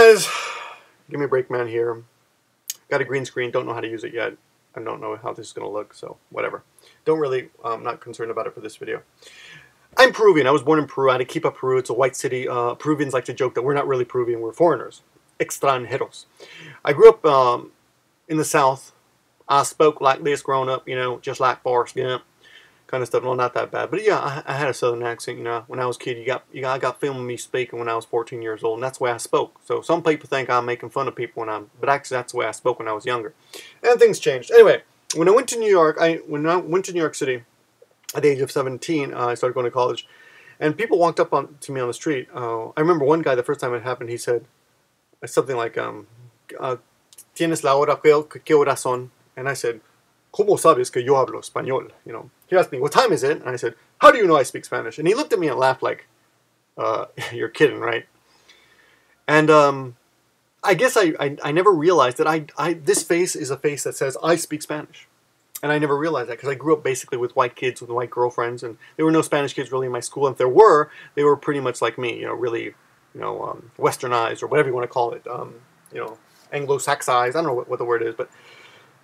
guys, give me a break, man. Here, got a green screen. Don't know how to use it yet. I don't know how this is gonna look. So whatever. Don't really. Not concerned about it for this video. I'm Peruvian. I was born in Peru. I had to keep up Peru. It's a white city. Peruvians like to joke that we're not really Peruvian. We're foreigners, extranjeros. I grew up in the South. I spoke like this growing up. You know, just like Forrest Gump. Kind of stuff. Well, not that bad, but yeah, I had a southern accent. You know, when I was a kid, I got filming me speaking when I was 14 years old, and that's the way I spoke. So some people think I'm making fun of people but actually that's the way I spoke when I was younger. And things changed. Anyway, when I went to New York, when I went to New York City at the age of 17, I started going to college, and people walked up to me on the street. I remember one guy, the first time it happened, he said something like, "Tienes la hora, qué horas son?" And I said, "¿Cómo sabes que yo hablo español?" You know, he asked me, "What time is it?" And I said, "How do you know I speak Spanish?" And he looked at me and laughed like, "You're kidding, right?" And I guess I never realized that this face is a face that says I speak Spanish. And I never realized that because I grew up basically with white kids, with white girlfriends, and there were no Spanish kids really in my school. And if there were, they were pretty much like me, you know, really, you know, westernized or whatever you want to call it, you know, Anglo-Saxized. I don't know what the word is, but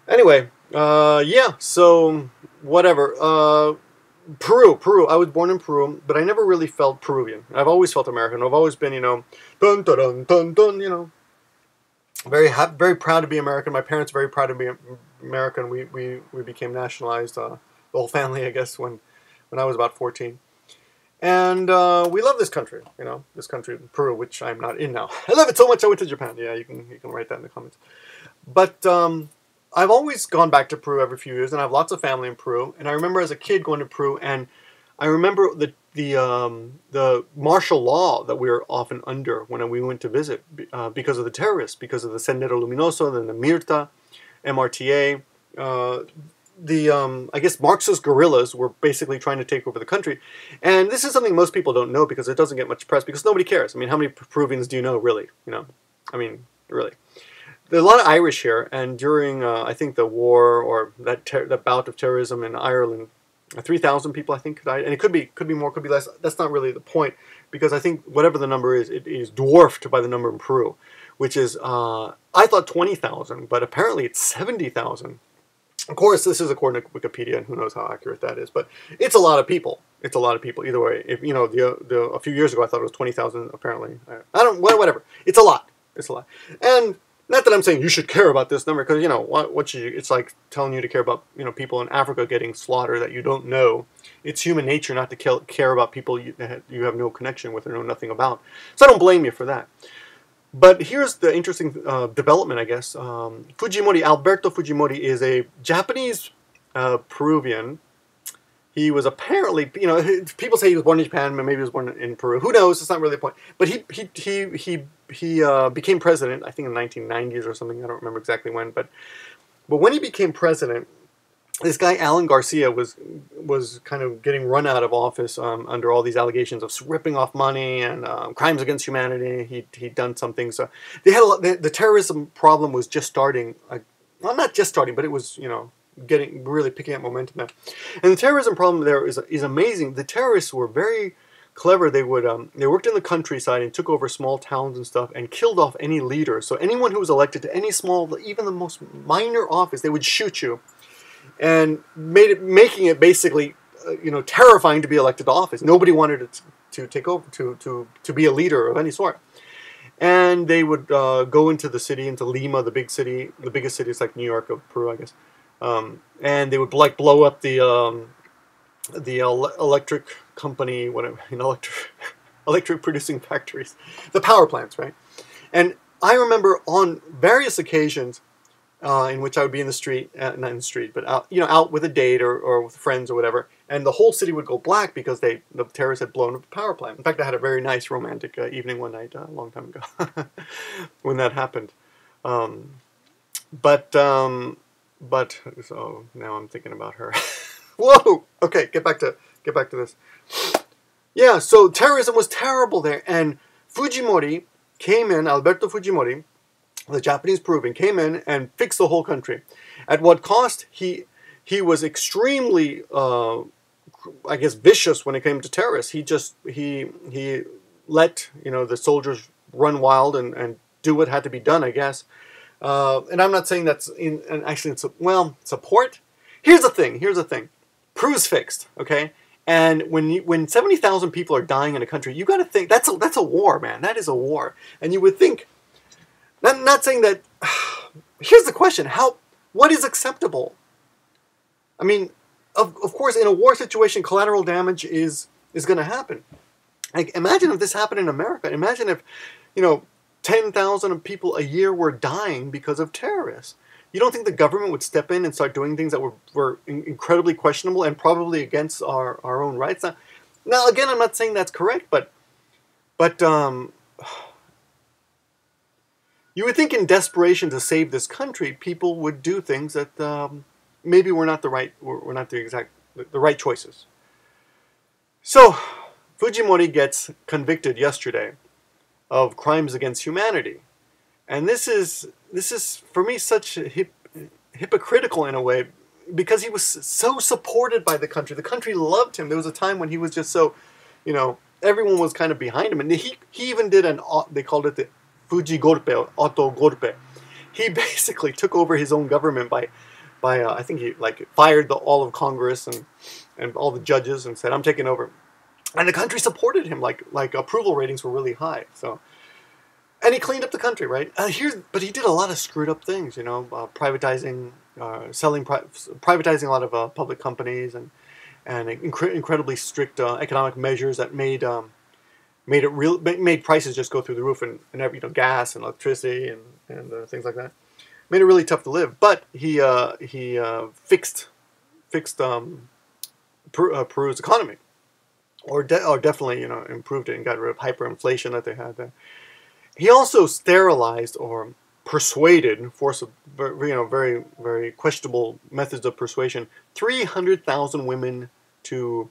anyway, yeah, so whatever. Peru. I was born in Peru, but I never really felt Peruvian. I've always felt American. I've always been, you know, dun dun dun dun dun, you know, very proud to be American. My parents very proud to be American. We became nationalized, the whole family, I guess, when I was about 14. And we love this country, you know, this country, Peru, which I'm not in now. I love it so much I went to Japan. Yeah, you can write that in the comments. But I've always gone back to Peru every few years, and I have lots of family in Peru. And I remember as a kid going to Peru, and I remember the martial law that we were often under when we went to visit because of the terrorists, because of the Sendero Luminoso, then the MIRTA, MRTA. I guess Marxist guerrillas were basically trying to take over the country. And this is something most people don't know because it doesn't get much press, because nobody cares. I mean, how many Peruvians do you know, really? You know, I mean, really. There's a lot of Irish here, and during, I think, the war or that bout of terrorism in Ireland, 3,000 people, I think, died. And it could be more, could be less. That's not really the point, because I think whatever the number is, it is dwarfed by the number in Peru, which is, I thought 20,000, but apparently it's 70,000. Of course, this is according to Wikipedia, and who knows how accurate that is, but it's a lot of people. It's a lot of people, either way. If, you know, a few years ago, I thought it was 20,000, apparently. Whatever. It's a lot. It's a lot. And not that I'm saying you should care about this number, because, you know, what should you, it's like telling you to care about, you know, people in Africa getting slaughtered that you don't know. It's human nature not to care about people you have no connection with or know nothing about. So I don't blame you for that. But here's the interesting development, I guess. Fujimori, Alberto Fujimori, is a Japanese Peruvian. He was apparently, you know, people say he was born in Japan, maybe he was born in Peru. Who knows? It's not really the point. But he became president, I think in the 1990s or something. I don't remember exactly when. But when he became president, this guy Alan Garcia was kind of getting run out of office under all these allegations of ripping off money and crimes against humanity. He'd done some things. They had the terrorism problem was just starting. Well, not just starting, but it was, you know, really picking up momentum now. And the terrorism problem there is amazing. The terrorists were very clever. They worked in the countryside and took over small towns and stuff and killed off any leader. So anyone who was elected to any small, even the most minor office, they would shoot you, and making it basically, you know, terrifying to be elected to office. Nobody wanted to take over to be a leader of any sort. And they would go into the city, into Lima, the biggest city. It's like New York of Peru, I guess. And they would like blow up the electric company, whatever, you know, electric producing factories, the power plants, right? And I remember on various occasions in which I would be in the street, not in the street, but out, you know, out with a date or with friends or whatever, and the whole city would go black because the terrorists had blown up a power plant. In fact, I had a very nice romantic evening one night a long time ago when that happened. But so now I'm thinking about her. Whoa! Okay, get back to this. Yeah, so terrorism was terrible there, and Fujimori came in. Alberto Fujimori, the Japanese Peruvian, came in and fixed the whole country. At what cost? He was extremely, I guess, vicious when it came to terrorists. He let, you know, the soldiers run wild and do what had to be done, I guess. And I'm not saying that's well, support. Here's the thing. Peru's fixed, okay? And when 70,000 people are dying in a country, you got to think that's a war, man. That is a war. And you would think, not saying that. Here's the question: what is acceptable? I mean, of course, in a war situation, collateral damage is going to happen. Like, imagine if this happened in America. Imagine if, 10,000 people a year were dying because of terrorists. You don't think the government would step in and start doing things that were incredibly questionable and probably against our own rights? Now, again, I'm not saying that's correct, but you would think in desperation to save this country, people would do things that maybe were not the right choices. So, Fujimori gets convicted yesterday of crimes against humanity. And this is for me such hypocritical in a way, because he was so supported by the country. The country loved him. There was a time when he was just so, everyone was kind of behind him. And he even did they called it the Fuji Golpe, or Auto Golpe. He basically took over his own government by I think he fired all of Congress and all the judges and said, I'm taking over. And the country supported him, like approval ratings were really high. So, and he cleaned up the country, right? But he did a lot of screwed up things, privatizing, privatizing a lot of public companies and incredibly strict economic measures that made prices just go through the roof, and gas and electricity and things like that. Made it really tough to live. But he fixed Peru's economy. Or definitely, improved it and got rid of hyperinflation that they had there. He also sterilized or persuaded, very, very questionable methods of persuasion, 300,000 women to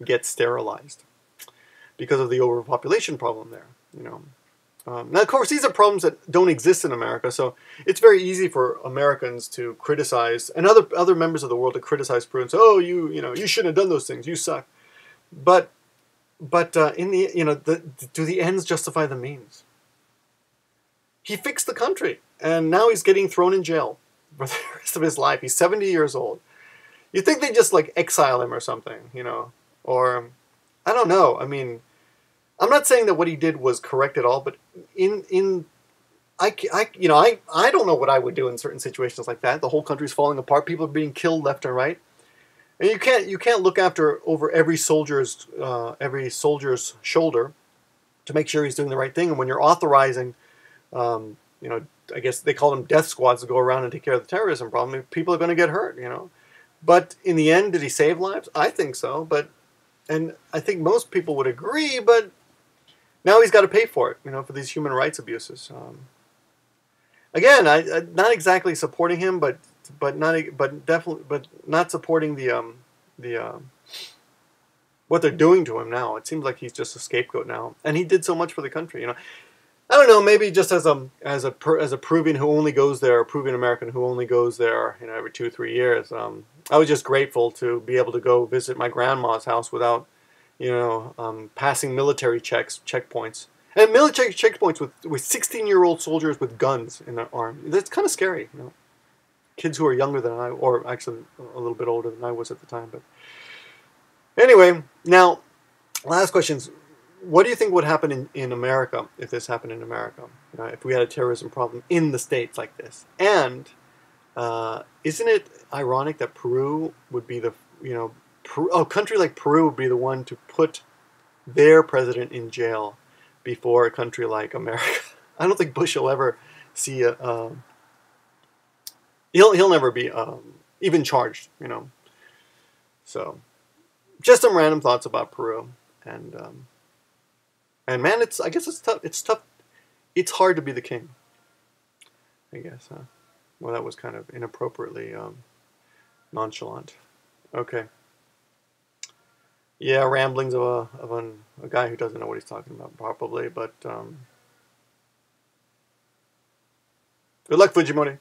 get sterilized because of the overpopulation problem there. Now, of course, these are problems that don't exist in America, so it's very easy for Americans to criticize, and other members of the world to criticize Peru and say, "Oh, you shouldn't have done those things. You suck." But in the do the ends justify the means? He fixed the country, and now he's getting thrown in jail for the rest of his life. He's 70 years old. You'd think they just exile him or something, or I don't know. I mean, I'm not saying that what he did was correct at all, but I don't know what I would do in certain situations like that. The whole country's falling apart. People are being killed left and right. And you can't look over every soldier's shoulder to make sure he's doing the right thing. And when you're authorizing, I guess they call them death squads to go around and take care of the terrorism problem, people are going to get hurt. But in the end, did he save lives? I think so. And I think most people would agree. But now he's got to pay for it. For these human rights abuses. Again, I not exactly supporting him, but not supporting the what they're doing to him now. It seems like he's just a scapegoat now, and he did so much for the country. I don't know. Maybe just as a Peruvian who only goes there, a Peruvian American who only goes there, every 2-3 years. I was just grateful to be able to go visit my grandma's house without, passing military checkpoints. And military checkpoints with 16-year-old soldiers with guns in their arm. That's kind of scary, Kids who are younger than I, or actually a little bit older than I was at the time. But anyway, now, last questions. What do you think would happen in America if this happened in America? If we had a terrorism problem in the States like this? And isn't it ironic that Peru would be a country like Peru would be the one to put their president in jail before a country like America? I don't think Bush will ever see he'll never be even charged, So, just some random thoughts about Peru, and man, I guess it's tough. It's tough. It's hard to be the king, I guess. Well, that was kind of inappropriately nonchalant. Okay. Yeah, ramblings of a guy who doesn't know what he's talking about, probably. But good luck, Fujimori.